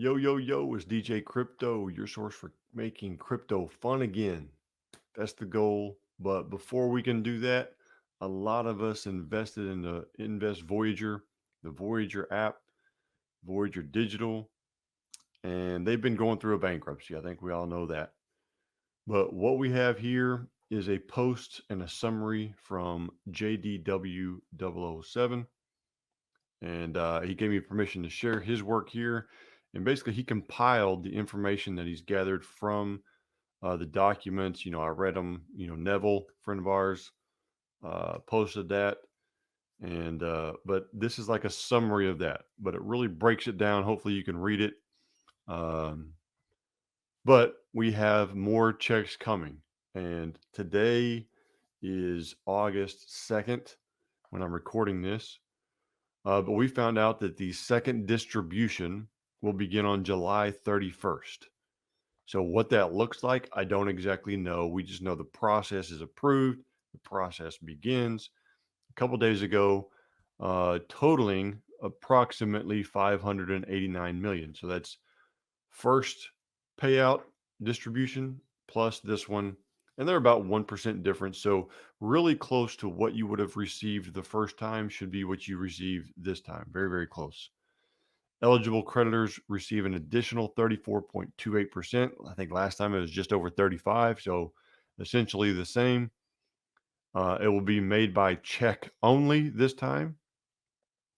Yo, yo, yo, it's DJ Crypto, your source for making crypto fun again. That's the goal. But before we can do that, a lot of us invested in the Invest Voyager, the Voyager app, Voyager Digital, and they've been going through a bankruptcy. I think we all know that. But what we have here is a post and a summary from JDW007. And he gave me permission to share his work here. And basically, he compiled the information that he's gathered from the documents. I read them. Neville, friend of ours, posted that, and but this is like a summary of that. But it really breaks it down. Hopefully, you can read it. Um, but we have more checks coming, and today is August 2nd when I'm recording this. But we found out that the second distribution will begin on July 31st. So what that looks like, I don't exactly know. We just know the process is approved. The process begins a couple days ago, totaling approximately 589 million. So that's first payout distribution plus this one, and they're about 1% difference. So really close to what you would have received the first time should be what you received this time. Very, very close. Eligible creditors receive an additional 34.28%. I think last time it was just over 35, so essentially the same. It will be made by check only this time.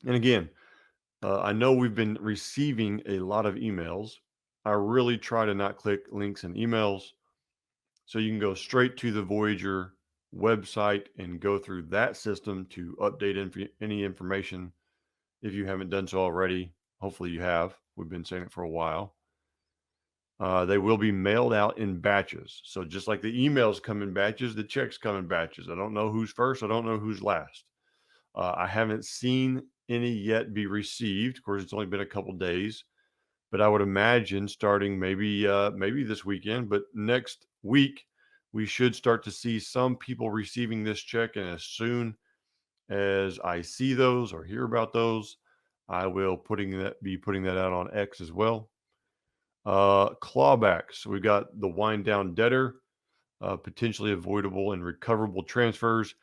And again, I know we've been receiving a lot of emails. I really try to not click links in emails. So you can go straight to the Voyager website and go through that system to update any information if you haven't done so already. Hopefully you have. We've been saying it for a while. They will be mailed out in batches. So just like the emails come in batches, the checks come in batches. I don't know who's first. I don't know who's last. I haven't seen any yet be received. Of course, it's only been a couple days, but I would imagine starting maybe this weekend, but next week we should start to see some people receiving this check. And as soon as I see those or hear about those, I will be putting that out on X as well. Clawbacks. We got the wind down debtor, potentially avoidable and recoverable transfers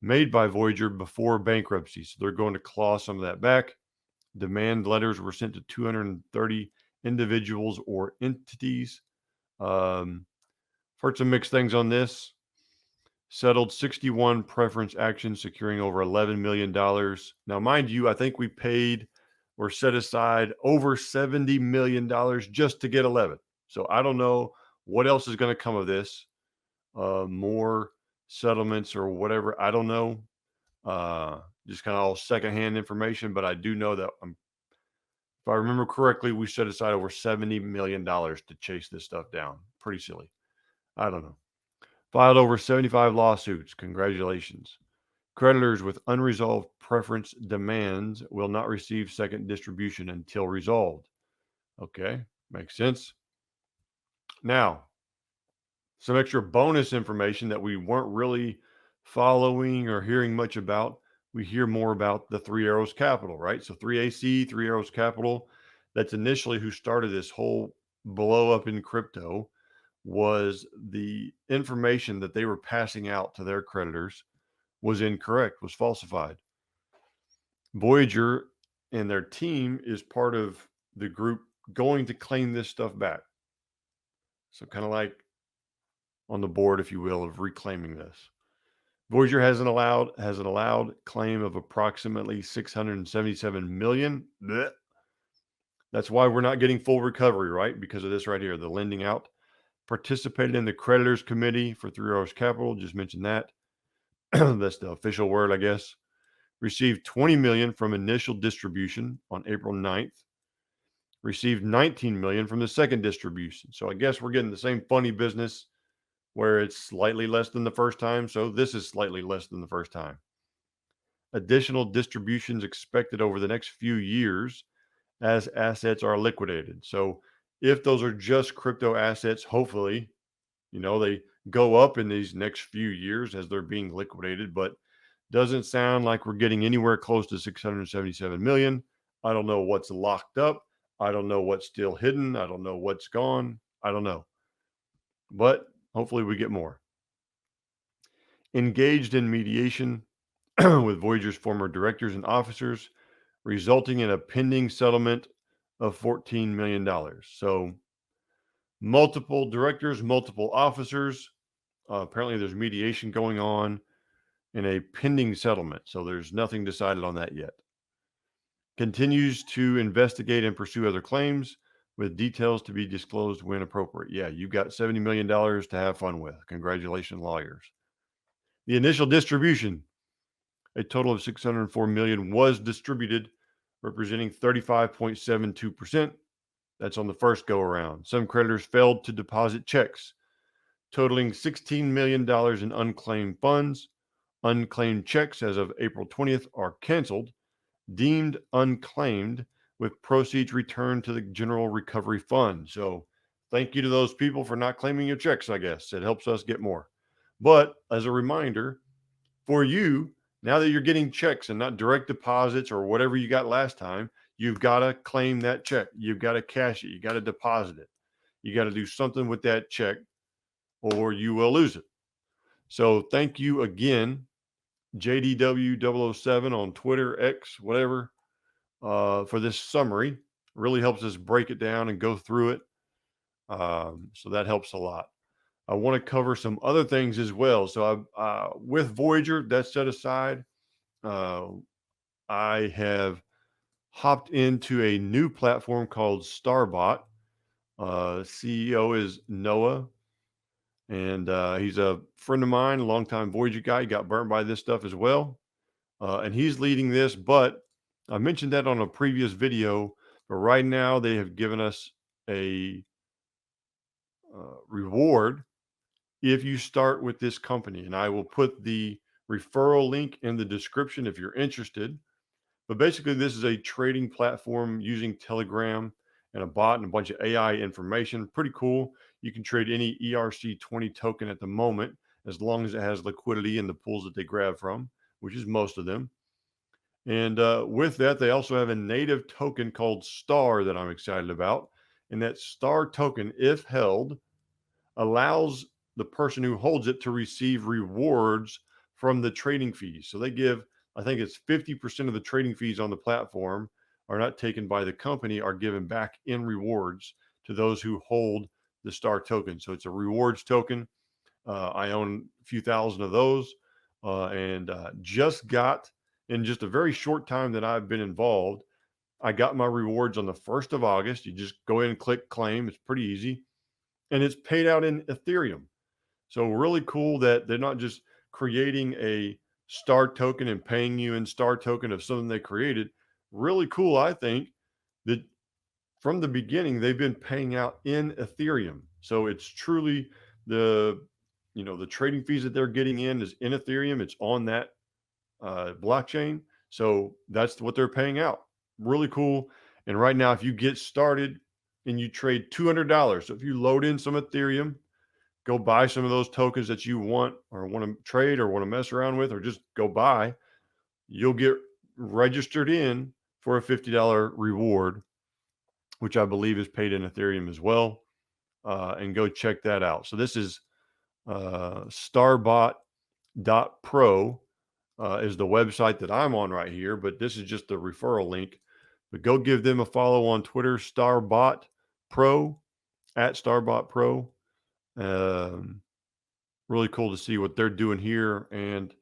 made by Voyager before bankruptcy. So they're going to claw some of that back. Demand letters were sent to 230 individuals or entities. Heard some mixed things on this. Settled 61 preference actions, securing over $11 million. Now, mind you, I think we paid or set aside over $70 million just to get 11. So I don't know what else is going to come of this. More settlements or whatever. I don't know. Just kind of all secondhand information, but I do know that if I remember correctly, we set aside over $70 million to chase this stuff down. Pretty silly. I don't know. Filed over 75 lawsuits. Congratulations. Creditors with unresolved preference demands will not receive second distribution until resolved. Okay, makes sense. Now, some extra bonus information that we weren't really following or hearing much about. We hear more about the Three Arrows Capital, right? So 3AC, Three Arrows Capital, that's initially who started this whole blow up in crypto, was the information that they were passing out to their creditors was incorrect, was falsified. Voyager and their team is part of the group going to claim this stuff back. So kind of like on the board, if you will, of reclaiming this. Voyager has an allowed claim of approximately 677 million. Blech. That's why we're not getting full recovery, right? Because of this right here, the lending out. Participated in the creditors committee for Three Arrows Capital. Just mentioned that. That's the official word, I guess. Received 20 million from initial distribution on April 9th. Received 19 million from the second distribution. So I guess we're getting the same funny business where it's slightly less than the first time. So this is slightly less than the first time. Additional distributions expected over the next few years as assets are liquidated. So if those are just crypto assets, hopefully, they go up in these next few years as they're being liquidated, but doesn't sound like we're getting anywhere close to 677 million. I don't know what's locked up. I don't know what's still hidden. I don't know what's gone. I don't know. But hopefully we get more. Engaged in mediation with Voyager's former directors and officers, resulting in a pending settlement of $14 million. So, multiple directors, multiple officers. Apparently, there's mediation going on in a pending settlement. So, there's nothing decided on that yet. Continues to investigate and pursue other claims with details to be disclosed when appropriate. Yeah, you've got $70 million to have fun with. Congratulations, lawyers. The initial distribution, a total of $604 million, was distributed, representing 35.72%. That's on the first go around. Some creditors failed to deposit checks totaling $16 million in unclaimed funds. Unclaimed checks as of April 20th are canceled, deemed unclaimed, with proceeds returned to the General Recovery Fund. So thank you to those people for not claiming your checks, I guess. It helps us get more. But as a reminder, for you, now that you're getting checks and not direct deposits or whatever you got last time, you've got to claim that check. You've got to cash it. You got to deposit it. You got to do something with that check or you will lose it. So thank you again, JDW007 on Twitter, X, whatever, for this summary. Really helps us break it down and go through it. So that helps a lot. I want to cover some other things as well. So with Voyager, that's set aside. I have hopped into a new platform called Starbot. CEO is Noah, and he's a friend of mine, a longtime Voyager guy. He got burnt by this stuff as well, and he's leading this. But I mentioned that on a previous video. But right now, they have given us a reward if you start with this company, and I will put the referral link in the description if you're interested. But basically, this is a trading platform using Telegram and a bot and a bunch of AI information. Pretty cool. You can trade any ERC20 token at the moment, as long as it has liquidity in the pools that they grab from, which is most of them. And with that, they also have a native token called STAR that I'm excited about. And that STAR token, if held, allows the person who holds it to receive rewards from the trading fees. So they give, I think it's 50% of the trading fees on the platform are not taken by the company, are given back in rewards to those who hold the STAR token. So it's a rewards token. I own a few thousand of those, and just got, in just a very short time that I've been involved, I got my rewards on the 1st of August. You just go in and click claim. It's pretty easy. And it's paid out in Ethereum. So really cool that they're not just creating a STAR token and paying you in STAR token of something they created. Really cool, I think, that from the beginning they've been paying out in Ethereum. So it's truly the trading fees that they're getting in is in Ethereum. It's on that blockchain. So that's what they're paying out. Really cool. And right now, if you get started and you trade $200, so if you load in some Ethereum, go buy some of those tokens that you want or want to trade or want to mess around with, or just go buy, you'll get registered in for a $50 reward, which I believe is paid in Ethereum as well. And go check that out. So this is starbot.pro is the website that I'm on right here, but this is just the referral link. But go give them a follow on Twitter, Starbot Pro, at Starbot Pro. Really cool to see what they're doing here, and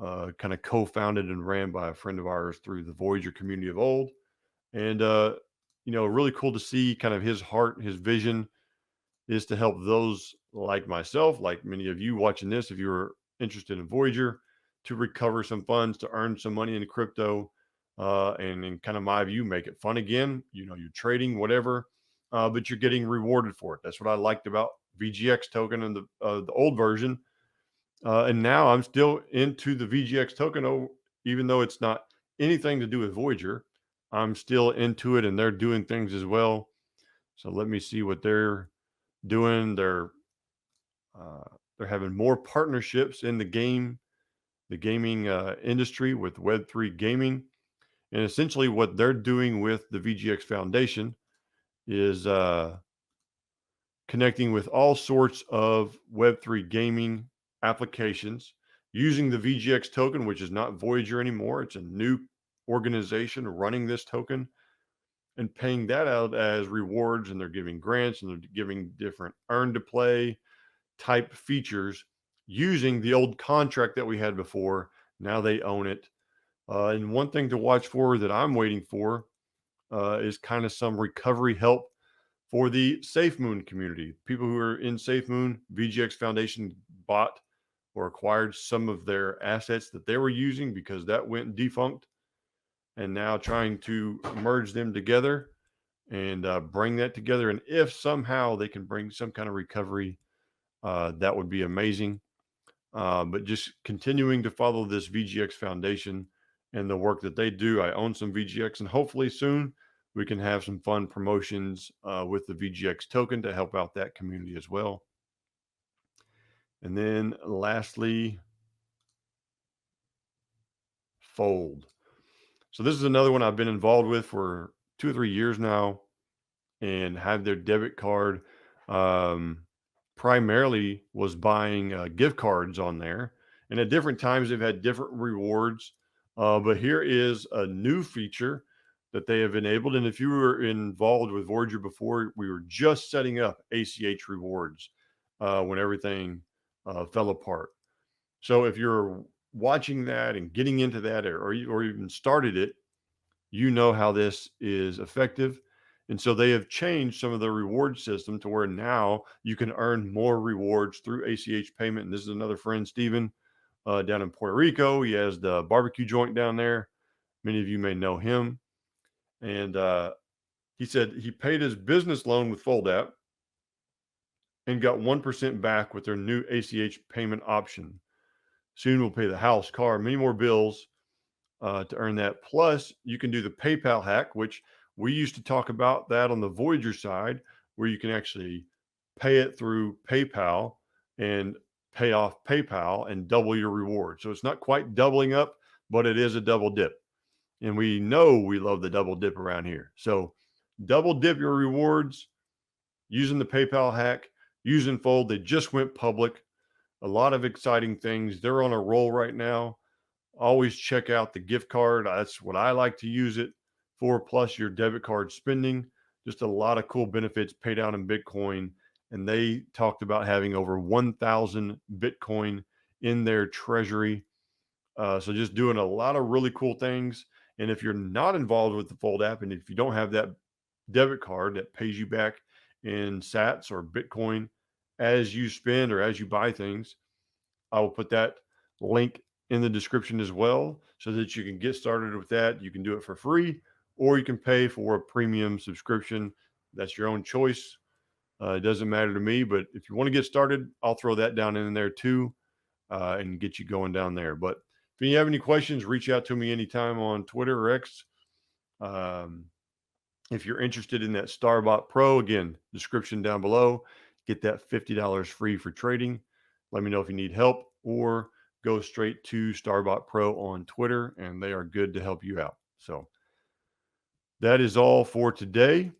kind of co-founded and ran by a friend of ours through the Voyager community of old. And, really cool to see kind of his heart, his vision is to help those like myself, like many of you watching this, if you're interested in Voyager, to recover some funds, to earn some money in crypto, and in kind of my view, make it fun again. You're trading whatever, but you're getting rewarded for it. That's what I liked about VGX token and the old version. And now I'm still into the VGX token, even though it's not anything to do with Voyager. I'm still into it, and they're doing things as well. So let me see what they're doing. They're having more partnerships in the gaming industry with Web3 gaming, and essentially what they're doing with the VGX Foundation. is connecting with all sorts of Web3 gaming applications using the VGX token, which is not Voyager anymore. It's a new organization running this token and paying that out as rewards. And they're giving grants and they're giving different earn to play type features using the old contract that we had before. Now they own it. And one thing to watch for that I'm waiting for is kind of some recovery help for the SafeMoon community. People who are in SafeMoon, VGX Foundation bought or acquired some of their assets that they were using because that went defunct, and now trying to merge them together and bring that together. And if somehow they can bring some kind of recovery, that would be amazing. But just continuing to follow this VGX Foundation and the work that they do. I own some VGX, and hopefully soon we can have some fun promotions with the VGX token to help out that community as well. And then lastly, Fold. So this is another one I've been involved with for 2 or 3 years now and have their debit card. Primarily was buying gift cards on there. And at different times, they've had different rewards. But here is a new feature that they have enabled. And if you were involved with Voyager before, we were just setting up ACH rewards when everything fell apart. So if you're watching that and getting into that, or even started it, you know how this is effective. And so they have changed some of the reward system to where now you can earn more rewards through ACH payment. And this is another friend, Steven, down in Puerto Rico. He has the barbecue joint down there. Many of you may know him. And he said he paid his business loan with Fold app and got 1% back with their new ACH payment option. Soon we'll pay the house, car, many more bills to earn that. Plus, you can do the PayPal hack, which we used to talk about that on the Voyager side, where you can actually pay it through PayPal and pay off PayPal and double your reward. So it's not quite doubling up, but it is a double dip. And we know we love the double dip around here. So double dip your rewards using the PayPal hack, using Fold. They just went public. A lot of exciting things. They're on a roll right now. Always check out the gift card. That's what I like to use it for, plus your debit card spending. Just a lot of cool benefits paid out in Bitcoin. And they talked about having over 1,000 Bitcoin in their treasury. So just doing a lot of really cool things. And if you're not involved with the Fold app, and if you don't have that debit card that pays you back in sats or Bitcoin as you spend or as you buy things, I will put that link in the description as well so that you can get started with that. You can do it for free or you can pay for a premium subscription. That's your own choice. It doesn't matter to me, but if you want to get started, I'll throw that down in there too and get you going down there. But if you have any questions, reach out to me anytime on Twitter or X. If you're interested in that Starbot Pro, again, description down below. Get that $50 free for trading. Let me know if you need help or go straight to Starbot Pro on Twitter, and they are good to help you out. So that is all for today.